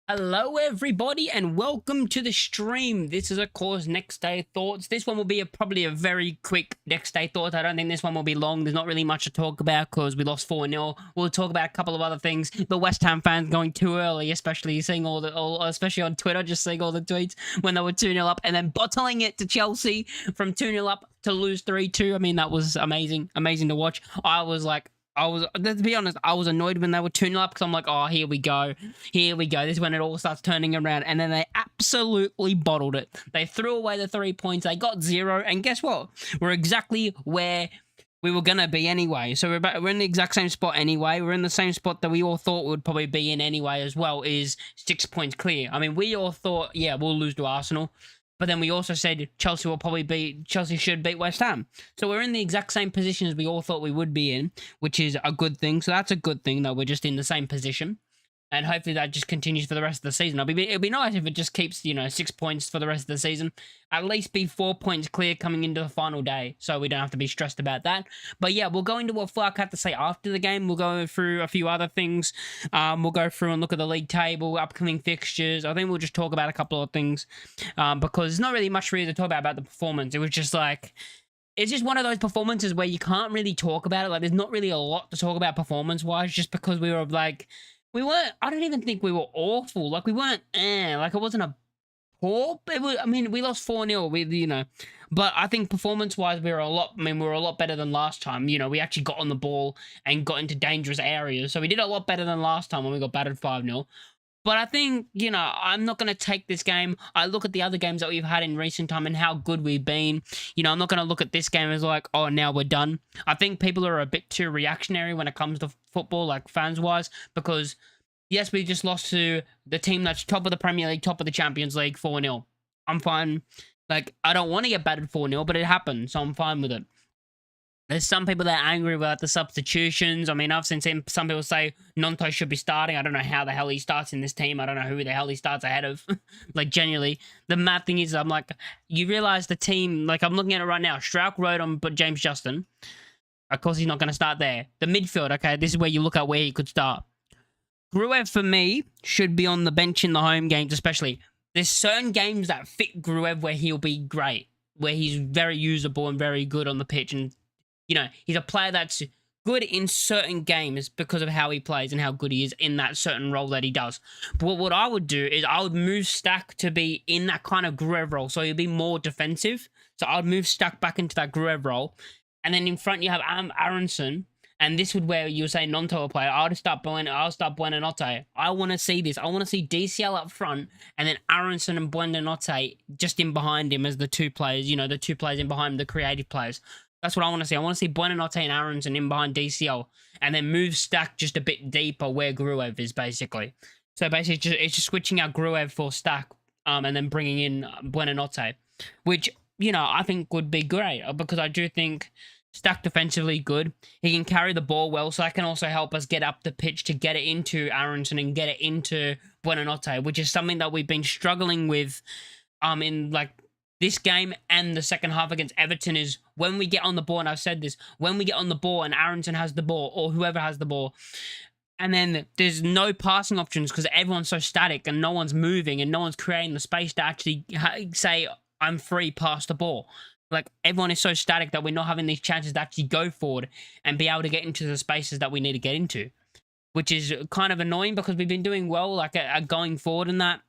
Hello everybody and welcome to the stream. This is of course next day thoughts. This one will be probably a very quick next day thoughts. I don't think this one will be long. There's not really much to talk about because we lost 4-0. We'll talk about a couple of other things. The West Ham fans going too early, especially seeing especially on Twitter, just seeing all the tweets when they were 2-0 up and then bottling it to Chelsea from 2-0 up to lose 3-2. I mean, that was amazing to watch. To be honest, I was annoyed when they were 2-0 up because I'm like, oh, here we go. Here we go. This is when it all starts turning around. And then they absolutely bottled it. They threw away the 3 points. They got 0. And guess what? We're exactly where we were going to be anyway. So we're in the exact same spot anyway. We're in the same spot that we all thought we would probably be in anyway as well, is 6 points clear. I mean, we all thought, yeah, we'll lose to Arsenal. But then we also said Chelsea should beat West Ham. So we're in the exact same position as we all thought we would be in, which is a good thing. So that's a good thing that we're just in the same position. And hopefully that just continues for the rest of the season. It'd be nice if it just keeps, 6 points for the rest of the season. At least be 4 points clear coming into the final day, so we don't have to be stressed about that. But yeah, we'll go into what Flark had to say after the game. We'll go through a few other things. We'll go through and look at the league table, upcoming fixtures. I think we'll just talk about a couple of things because there's not really much really to talk about the performance. It was just like... It's just one of those performances where you can't really talk about it. Like, there's not really a lot to talk about performance-wise, just because we were like... I don't even think we were awful. Like, we weren't, like, it wasn't a poor, we lost 4-0, but I think performance-wise, we were a lot better than last time. We actually got on the ball and got into dangerous areas. So we did a lot better than last time when we got battered 5-0. But I think, I'm not going to take this game. I look at the other games that we've had in recent time and how good we've been. I'm not going to look at this game as like, oh, now we're done. I think people are a bit too reactionary when it comes to football, like fans-wise, because, yes, we just lost to the team that's top of the Premier League, top of the Champions League, 4-0. I'm fine. Like, I don't want to get battered 4-0, but it happened, so I'm fine with it. There's some people that are angry about the substitutions. I mean, I've seen some people say Nonto should be starting. I don't know how the hell he starts in this team. I don't know who the hell he starts ahead of. Like, genuinely. The mad thing is, I'm like, you realize the team, like, I'm looking at it right now. Strauch wrote on but James Justin. Of course, he's not going to start there. The midfield, okay, this is where you look at where he could start. Gruev, for me, should be on the bench in the home games, especially. There's certain games that fit Gruev where he'll be great, where he's very usable and very good on the pitch, and he's a player that's good in certain games because of how he plays and how good he is in that certain role that he does. But what I would do is I would move Stack to be in that kind of Gruev role, so he'd be more defensive. So I'd move Stack back into that Gruev role. And then in front you have Aronson, and this would where you say Nonto will play. I'll start Buonanotte. I want to see this. I want to see DCL up front, and then Aronson and Buonanotte just in behind him as the two players, the two players in behind him, the creative players. That's what I want to see. I want to see Buonanotte and Aronson in behind DCL, and then move Stack just a bit deeper where Gruev is, basically. So basically, it's just switching out Gruev for Stack, and then bringing in Buonanotte, which, I think would be great, because I do think Stack defensively good. He can carry the ball well, so that can also help us get up the pitch to get it into Aronson and get it into Buonanotte, which is something that we've been struggling with in, like, this game and the second half against Everton, is when we get on the ball, and I've said this, when we get on the ball and Aronson has the ball, or whoever has the ball, and then there's no passing options because everyone's so static and no one's moving and no one's creating the space to actually say, I'm free, pass the ball. Like, everyone is so static that we're not having these chances to actually go forward and be able to get into the spaces that we need to get into, which is kind of annoying because we've been doing well, like, at going forward in that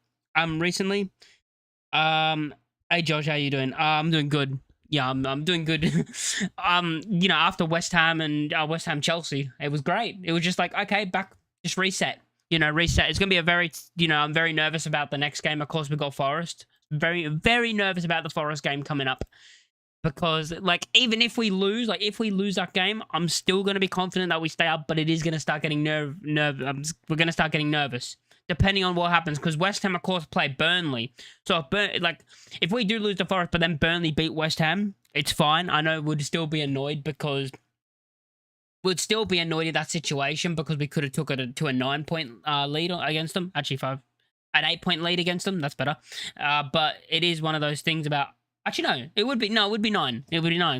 recently. Hey Josh, how you doing? I'm doing good. Yeah, I'm doing good. After West Ham and West Ham Chelsea, it was great. It was just like, okay, back, just reset. Reset. It's gonna be a very, I'm very nervous about the next game. Of course, we got Forest. Very, very nervous about the Forest game coming up, because, like, even if we lose, that game, I'm still gonna be confident that we stay up. But it is gonna start getting we're gonna start getting nervous, depending on what happens, because West Ham, of course, play Burnley. So, if we do lose to Forest, but then Burnley beat West Ham, it's fine. I know we'd still be annoyed in that situation, because we could have took it to a 9-point lead against them. Actually, an 8-point lead against them. That's better. But it is one of those things about... Actually, no. It would be 9. It would be 9,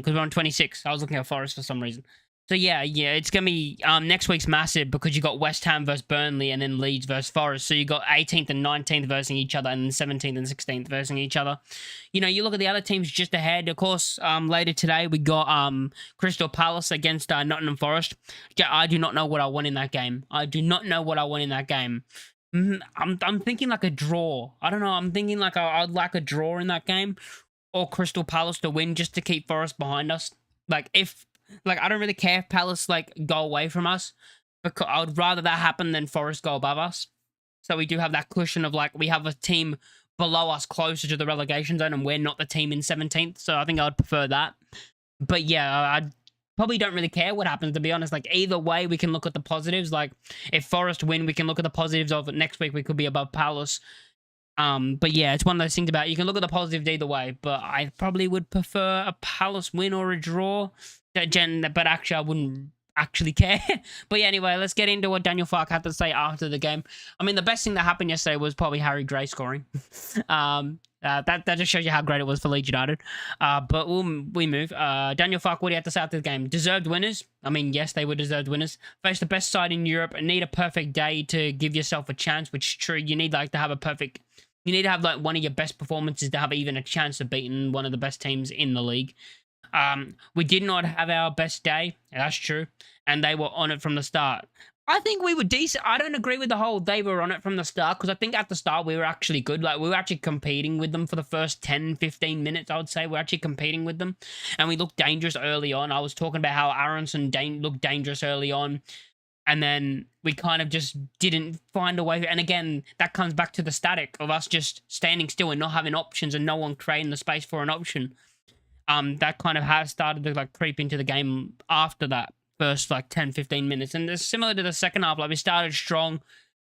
because we're on 26. I was looking at Forest for some reason. So yeah, it's gonna be next week's massive because you got West Ham versus Burnley and then Leeds versus Forest. So you got 18th and 19th versus each other, and then 17th and 16th versus each other. You know, you look at the other teams just ahead. Of course, later today we got Crystal Palace against Nottingham Forest. Yeah, I do not know what I want in that game. I do not know what I want in that game. I'm thinking like a draw. I don't know. I'm thinking like I'd like a draw in that game, or Crystal Palace to win just to keep Forest behind us. Like if I don't really care if Palace like go away from us, because I would rather that happen than Forest go above us. So we do have that cushion of like we have a team below us closer to the relegation zone, and we're not the team in 17th. So I think I would prefer that. But yeah, I probably don't really care what happens, to be honest. Like either way, we can look at the positives. Like if Forest win, we can look at the positives of it. Next week we could be above Palace. But yeah, it's one of those things about you can look at the positives either way, but I probably would prefer a Palace win or a draw. But actually, I wouldn't actually care. But yeah, anyway, let's get into what Daniel Farke had to say after the game. I mean, the best thing that happened yesterday was probably Harry Gray scoring. That just shows you how great it was for Leeds United. But we move. Daniel Farke, what do you have to say after the game? Deserved winners. I mean, yes, they were deserved winners. Face the best side in Europe and need a perfect day to give yourself a chance, which is true. You need like to have a perfect. You need to have like one of your best performances to have even a chance of beating one of the best teams in the league. We did not have our best day. That's true. And they were on it from the start. I think we were decent. I don't agree with the whole they were on it from the start, because I think at the start we were actually good. Like we were actually competing with them for the first 10, 15 minutes, I would say. We're actually competing with them. And we looked dangerous early on. I was talking about how Aronson looked dangerous early on. And then we kind of just didn't find a way. And again, that comes back to the static of us just standing still and not having options and no one creating the space for an option. That kind of has started to like creep into the game after that first like 10, 15 minutes. And it's similar to the second half. Like we started strong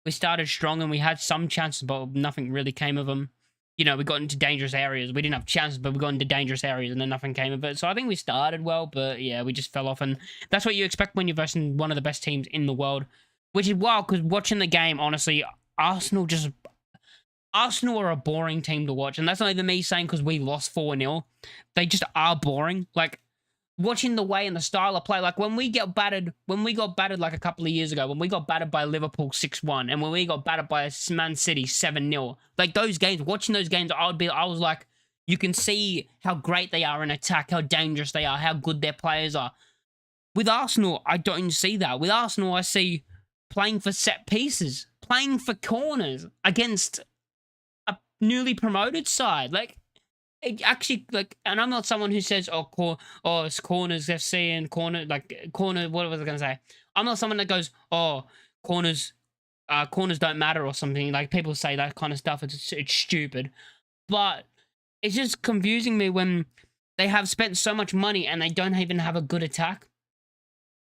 and we had some chances, but nothing really came of them. You know, we got into dangerous areas. We didn't have chances, but we got into dangerous areas and then nothing came of it. So I think we started well, but yeah, we just fell off. And that's what you expect when you're versus one of the best teams in the world, which is wild because watching the game, honestly, Arsenal are a boring team to watch. And that's not even me saying because we lost 4-0. They just are boring. Like, watching the way and the style of play, like when we got battered like a couple of years ago, when we got battered by Liverpool 6-1, and when we got battered by Man City 7-0, like those games, watching those games, I was like, you can see how great they are in attack, how dangerous they are, how good their players are. With Arsenal, I don't see that. With Arsenal, I see playing for set pieces, playing for corners against a newly promoted side. Like, it actually, like, and I'm not someone who says, it's corners FC and corner, what was I going to say? I'm not someone that goes, corners don't matter or something. Like, people say that kind of stuff. It's stupid. But it's just confusing me when they have spent so much money and they don't even have a good attack.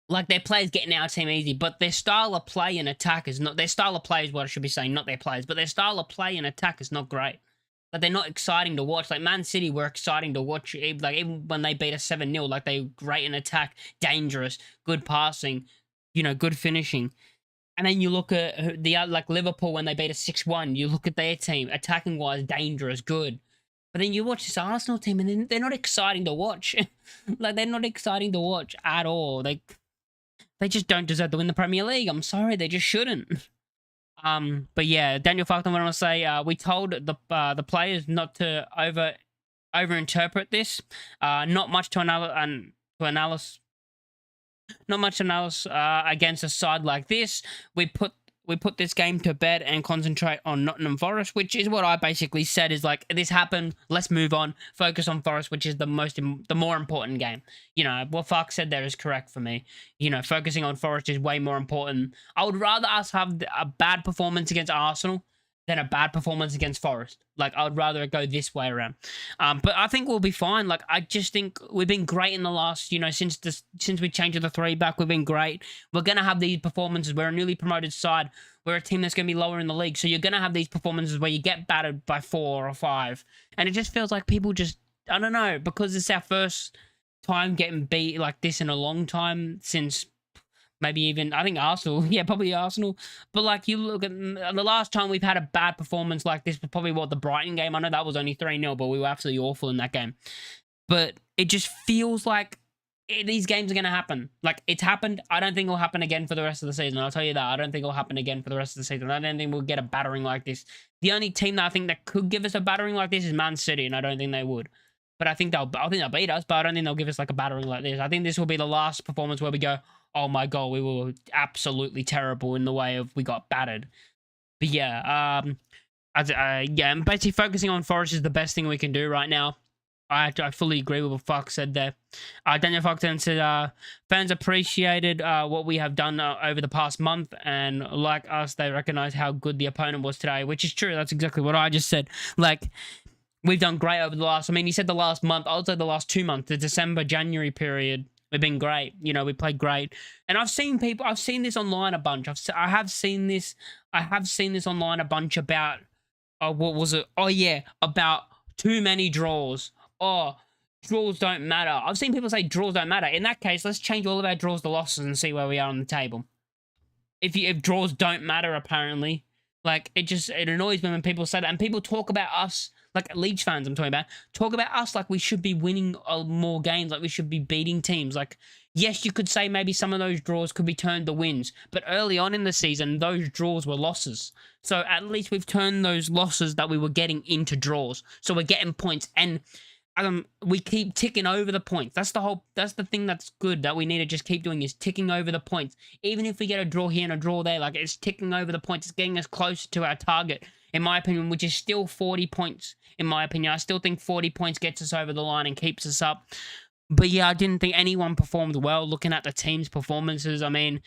Like, their players getting our team easy, but their style of play and attack is not, their style of play is what I should be saying, not their players, but their style of play and attack is not great. Like, they're not exciting to watch. Like, Man City were exciting to watch. Like, even when they beat us 7-0, like, they were great in attack, dangerous, good passing, you know, good finishing. And then you look at like, Liverpool when they beat us 6-1. You look at their team, attacking-wise, dangerous, good. But then you watch this Arsenal team, and they're not exciting to watch. Like, they're not exciting to watch at all. They just don't deserve to win the Premier League. I'm sorry, they just shouldn't. But yeah, Daniel Farke went on to say, we told the players not to overinterpret this. Not much analysis against a side like this. We put this game to bed and concentrate on Nottingham Forest, which is what I basically said is like, this happened, let's move on, focus on Forest, which is the more important game. You know, what Farke said there is correct for me. You know, focusing on Forest is way more important. I would rather us have a bad performance against Arsenal than a bad performance against Forest. Like, I would rather it go this way around. But I think we'll be fine. Like, I just think we've been great in the last, you know, since we changed to the 3-back, we've been great. We're going to have these performances. We're a newly promoted side. We're a team that's going to be lower in the league. So you're going to have these performances where you get battered by 4 or 5. And it just feels like people just, I don't know, because it's our first time getting beat like this in a long time since maybe even, I think Arsenal. Yeah, probably Arsenal. But, like, you look at the last time we've had a bad performance like this was probably, the Brighton game. I know that was only 3-0, but we were absolutely awful in that game. But it just feels like these games are going to happen. Like, it's happened. I don't think it'll happen again for the rest of the season. I'll tell you that. I don't think it'll happen again for the rest of the season. I don't think we'll get a battering like this. The only team that I think that could give us a battering like this is Man City, and I don't think they would. But I think they'll beat us, but I don't think they'll give us like a battering like this. I think this will be the last performance where we go, oh my God, we were absolutely terrible in the way of we got battered. But yeah, I'm basically focusing on Forest is the best thing we can do right now. I fully agree with what Fox said there. Daniel Fox then said, fans appreciated what we have done over the past month, and like us, they recognize how good the opponent was today, which is true. That's exactly what I just said. Like, we've done great over the last, I mean, he said the last month, I would say the last 2 months, the December, January period, we've been great. You know, we played great. And I've seen this online a bunch. I have seen this online a bunch about, what was it? Oh yeah, about too many draws. Oh, draws don't matter. I've seen people say draws don't matter. In that case, let's change all of our draws to losses and see where we are on the table. If draws don't matter, apparently, like, it annoys me when people say that, and people talk about us, like Leeds fans I'm talking about, talk about us like we should be winning more games, like we should be beating teams. Like, yes, you could say maybe some of those draws could be turned to wins, but early on in the season, those draws were losses. So at least we've turned those losses that we were getting into draws. So we're getting points, and we keep ticking over the points. That's the thing that's good that we need to just keep doing, is ticking over the points. Even if we get a draw here and a draw there, like, it's ticking over the points. It's getting us closer to our target, in my opinion, which is still 40 points, in my opinion. I still think 40 points gets us over the line and keeps us up. But yeah, I didn't think anyone performed well looking at the team's performances. I mean,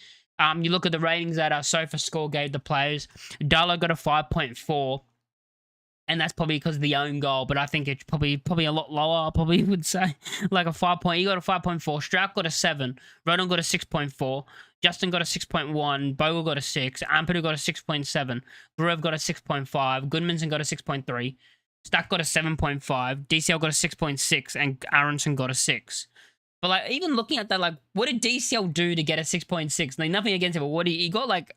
you look at the ratings that our SofaScore gave the players. Dalla got a 5.4. And that's probably because of the own goal, but I think it's probably a lot lower, I probably would say. Like a 5 point. He got a 5.4. Strout got a 7. Rodon got a 6.4. Justin got a 6.1. Bogle got a 6. Ampadu got a 6.7. Barev got a 6.5. Goodmanson got a 6.3. Stack got a 7.5. DCL got a 6.6. And Aronson got a 6. But, like, even looking at that, like, what did DCL do to get a 6.6? Like, nothing against him, but he got, like,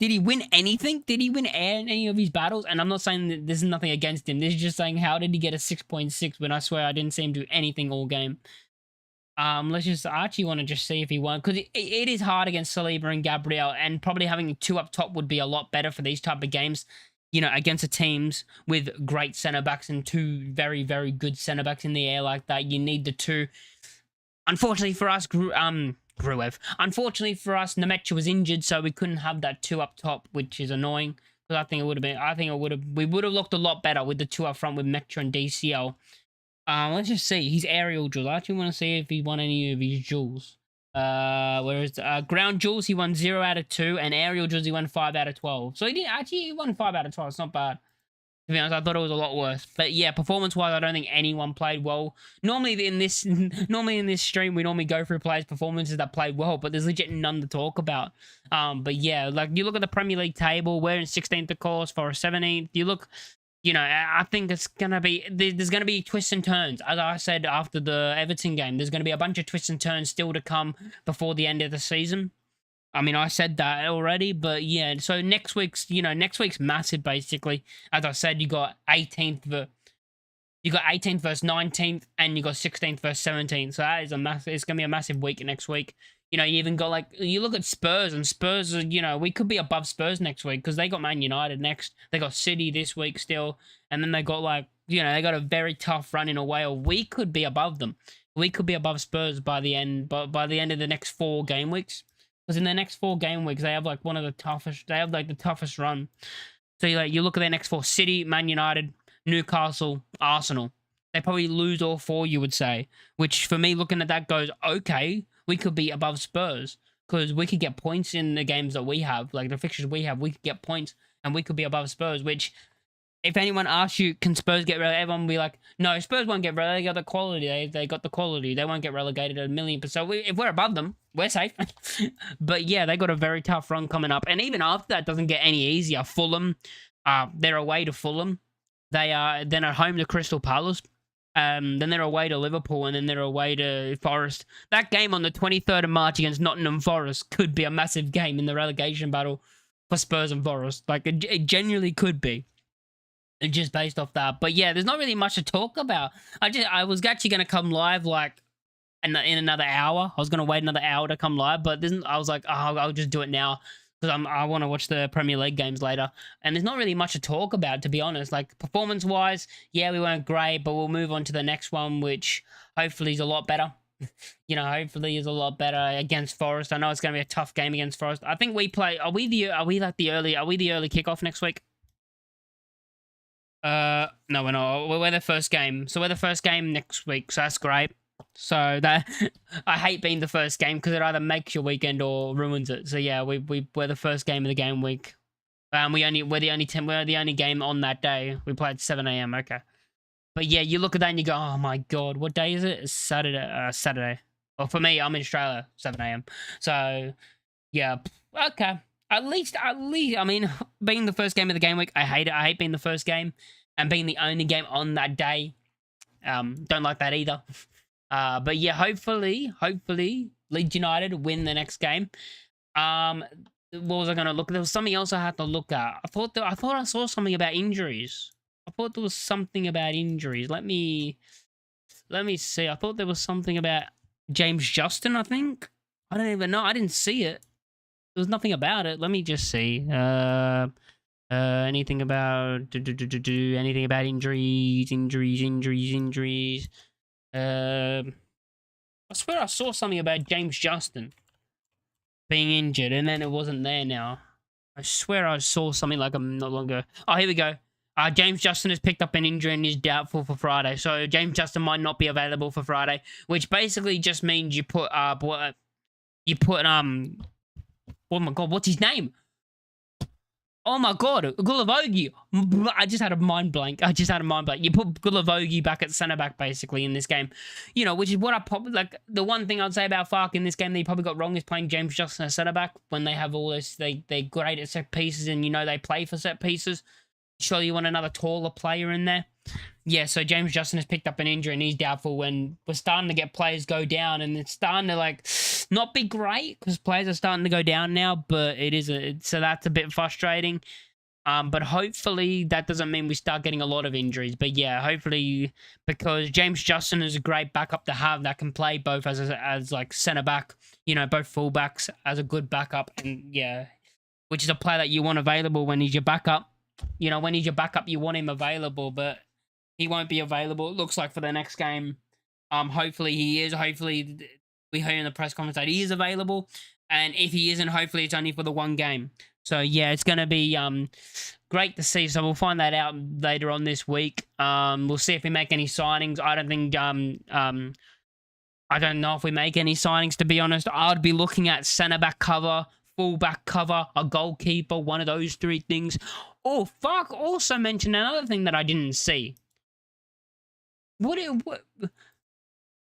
did he win anything? Did he win any of his battles? And I'm not saying that there's nothing against him. This is just saying, how did he get a 6.6 when I swear I didn't see him do anything all game? I actually want to just see if he won, because it is hard against Saliba and Gabriel, and probably having 2 up top would be a lot better for these type of games, you know, against the teams with great centre-backs and 2 very, very good centre-backs in the air like that. You need the 2. Unfortunately for us, Gruev. Unfortunately for us, Nemecha was injured, so we couldn't have that 2 up top, which is annoying. Because I think we would have looked a lot better with the 2 up front with Mecha and DCL. Let's just see his aerial duels. I actually want to see if he won any of his duels. Whereas ground duels he won 0 out of 2, and aerial duels he won 5 out of 12. So he won 5 out of 12. It's not bad. To be honest, I thought it was a lot worse. But yeah, performance-wise, I don't think anyone played well. Normally in this stream, we normally go through players' performances that played well, but there's legit none to talk about. But yeah, like, you look at the Premier League table, we're in 16th, of course, for 17th. You look, you know, I think it's gonna be, there's gonna be twists and turns. As I said after the Everton game, there's gonna be a bunch of twists and turns still to come before the end of the season. I mean, I said that already, but yeah, so next week's massive, basically. As I said, you got 18th versus 19th, and you got 16th versus 17th. So that is it's going to be a massive week next week. You know, you even got, like, you look at Spurs, and Spurs are, you know, we could be above Spurs next week, because they got Man United next. They got City this week still, and then they got, like, you know, they got a very tough run in a way, or we could be above them. We could be above Spurs by the end of the next 4 game weeks. Because in the next 4 game weeks, they have, like, the toughest run. So, you look at their next 4: City, Man United, Newcastle, Arsenal. They probably lose all 4, you would say. Which, for me, looking at that, goes, okay, we could be above Spurs. Because we could get points in the games that we have. Like, the fixtures we have, we could get points, and we could be above Spurs. Which, if anyone asks you, can Spurs get relegated? Everyone will be like, no, Spurs won't get relegated. They got the quality. They got the quality. They won't get relegated at 1,000,000%. So if we're above them, we're safe. But yeah, they got a very tough run coming up. And even after that, doesn't get any easier. Fulham, they're away to Fulham. They are then at home to Crystal Palace. Then they're away to Liverpool, and then they're away to Forest. That game on the 23rd of March against Nottingham Forest could be a massive game in the relegation battle for Spurs and Forest. Like, it genuinely could be. Just based off that. But yeah, there's not really much to talk about. I was actually going to come live, like, in another hour. I was gonna wait another hour to come live, but I was like, oh, I'll just do it now because I want to watch the Premier League games later. And there's not really much to talk about, to be honest. Like performance-wise, yeah, we weren't great, but we'll move on to the next one, which hopefully is a lot better. Hopefully is a lot better against Forest. I know it's gonna be a tough game against Forest. I think we play. Are we the early kickoff next week? No, we're not. We're the first game. So we're the first game next week. So that's great. So that I hate being the first game because it either makes your weekend or ruins it. So yeah, we're the first game of the game week. We're the only game on that day. We played 7 a.m. Okay. But yeah, you look at that and you go, oh my god, what day is it? It's Saturday. Saturday. Well, for me, I'm in Australia, 7 a.m. So yeah, okay. At least, I mean, being the first game of the game week, I hate it. I hate being the first game and being the only game on that day. Don't like that either. But yeah, hopefully, Leeds United win the next game. What was I going to look at? There was something else I had to look at. I thought I saw something about injuries. I thought there was something about injuries. Let me see. I thought there was something about James Justin, I think. I don't even know. I didn't see it. There was nothing about it. Let me just see. Anything about anything about injuries? I swear I saw something about James Justin being injured, and then it wasn't there now. I swear I saw something like not long ago. Oh, here we go. James Justin has picked up an injury and is doubtful for Friday. So James Justin might not be available for Friday, which basically just means you put oh my god, what's his name? Oh my god, Gulavogi. I just had a mind blank. You put Gulavogi back at centre back basically in this game, which is what I probably like. The one thing I'd say about Fark in this game that he probably got wrong is playing James Justin as centre back when they have all this. They're great at set pieces and they play for set pieces. Sure, you want another taller player in there. Yeah, so James Justin has picked up an injury and he's doubtful when we're starting to get players go down, and it's starting to not be great because players are starting to go down now, but so that's a bit frustrating. But hopefully that doesn't mean we start getting a lot of injuries. But yeah, hopefully, because James Justin is a great backup to have that can play both as like centre back, both fullbacks as a good backup, and yeah, which is a player that you want available when he's your backup. When he's your backup, you want him available, but he won't be available, it looks like, for the next game. Hopefully he is. Hopefully we heard in the press conference that he is available. And if he isn't, hopefully it's only for the one game. So, yeah, it's going to be great to see. So we'll find that out later on this week. We'll see if we make any signings. I don't think... I don't know if we make any signings, to be honest. I'd be looking at centre-back cover, full-back cover, a goalkeeper, one of those three things. Oh, fuck, also mentioned another thing that I didn't see.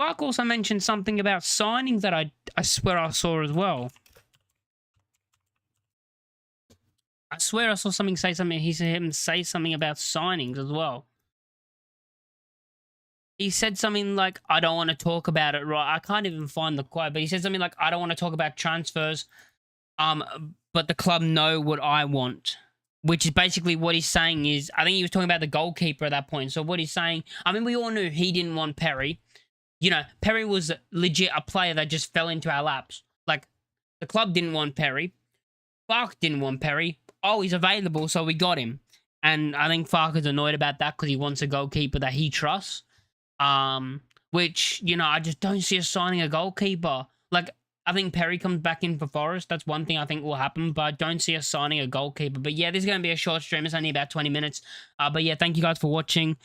Fuck also mentioned something about signings that I swear I saw as well. I swear I saw something say something. He said him say something about signings as well. He said something like, I don't want to talk about it, right? I can't even find the quote, but he said something like, I don't want to talk about transfers, but the club know what I want. Which is basically what he's saying is, I think he was talking about the goalkeeper at that point. So what he's saying, I mean, we all knew he didn't want Perry. Perry was legit a player that just fell into our laps. Like, the club didn't want Perry. Fark didn't want Perry. Oh, he's available, so we got him. And I think Fark is annoyed about that because he wants a goalkeeper that he trusts. Which, I just don't see us signing a goalkeeper. Like, I think Perry comes back in for Forest. That's one thing I think will happen, but I don't see us signing a goalkeeper. But yeah, this is going to be a short stream. It's only about 20 minutes. But yeah, thank you guys for watching.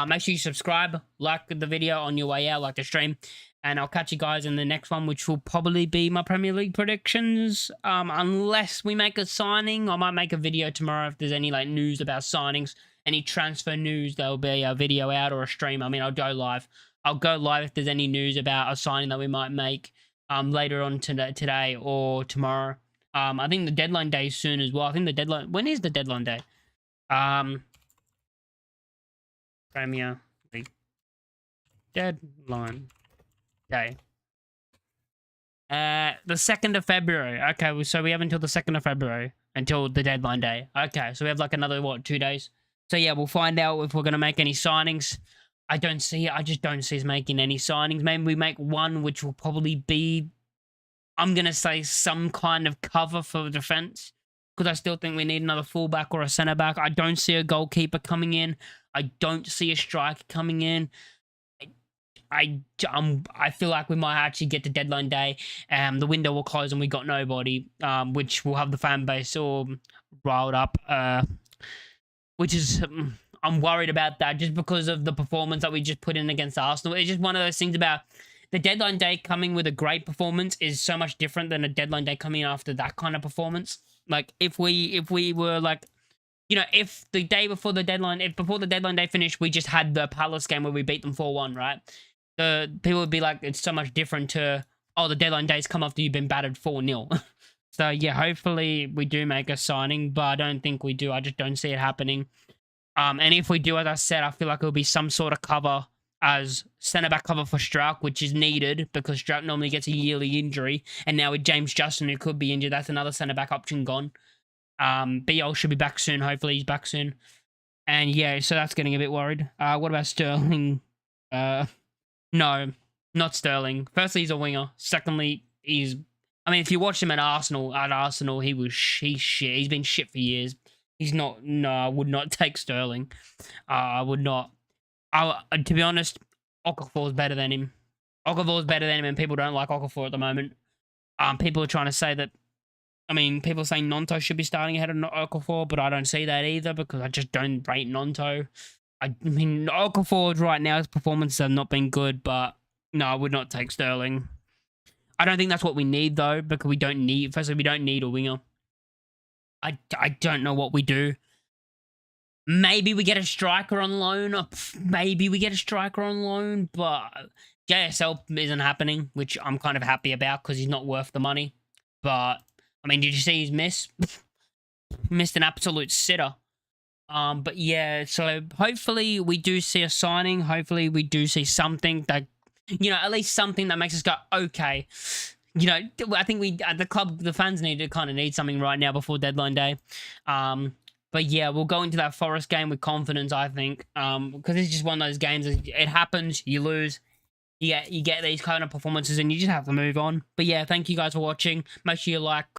Make sure you subscribe, like the video on your way out, like the stream. And I'll catch you guys in the next one, which will probably be my Premier League predictions. Unless we make a signing, I might make a video tomorrow if there's any news about signings. Any transfer news, there'll be a video out or a stream. I mean, I'll go live. I'll go live if there's any news about a signing that we might make. Later on today or tomorrow. I think the deadline day is soon as well. I think the deadline... When is the deadline day? Premier League deadline day. The 2nd of February. Okay, so we have until the 2nd of February until the deadline day. Okay, so we have another, 2 days? So yeah, we'll find out if we're going to make any signings. I don't see it. I just don't see us making any signings. Maybe we make one, which will probably be, I'm going to say, some kind of cover for the defense. Because I still think we need another fullback or a centre back. I don't see a goalkeeper coming in. I don't see a striker coming in. I feel like we might actually get to deadline day. The window will close and we got nobody, which will have the fan base all riled up. Which is, I'm worried about that just because of the performance that we just put in against Arsenal. It's just one of those things about the deadline day coming with a great performance is so much different than a deadline day coming after that kind of performance. Like if we were like, you know, if the day before the deadline, if before the deadline day finished, we just had the Palace game where we beat them 4-1, right? The people would be like, it's so much different to, oh, the deadline days come after you've been battered 4-0. So yeah, hopefully we do make a signing, but I don't think we do. I just don't see it happening. And if we do, as I said, I feel like it'll be some sort of cover as centre-back cover for Strauch, which is needed because Strauch normally gets a yearly injury. And now with James Justin, who could be injured, that's another centre-back option gone. BL should be back soon. Hopefully he's back soon. And yeah, so that's getting a bit worried. What about Sterling? No, not Sterling. Firstly, he's a winger. Secondly, he's... I mean, if you watch him at Arsenal, he's shit. He's been shit for years. He's not... No, I would not take Sterling. I would not. To be honest, Okafor's better than him. Okafor's better than him, and people don't like Okafor at the moment. People are trying to say that... I mean, people are saying Nonto should be starting ahead of Okafor, but I don't see that either because I just don't rate Nonto. I mean, Okafor right now, his performances have not been good, but no, I would not take Sterling. I don't think that's what we need, though, because we don't need... Firstly, we don't need a winger. I don't know what we do. Maybe we get a striker on loan, or maybe we get a striker on loan, but JSL isn't happening, which I'm kind of happy about because he's not worth the money. But, I mean, did you see his miss? Missed an absolute sitter. But yeah, so hopefully we do see a signing. Hopefully we do see something that, you know, at least something that makes us go, okay. You know, I think we, the club, the fans kind of need something right now before deadline day. But yeah, we'll go into that Forest game with confidence, I think. Because it's just one of those games, it happens, you lose. You get these kind of performances and you just have to move on. But yeah, thank you guys for watching. Make sure you like,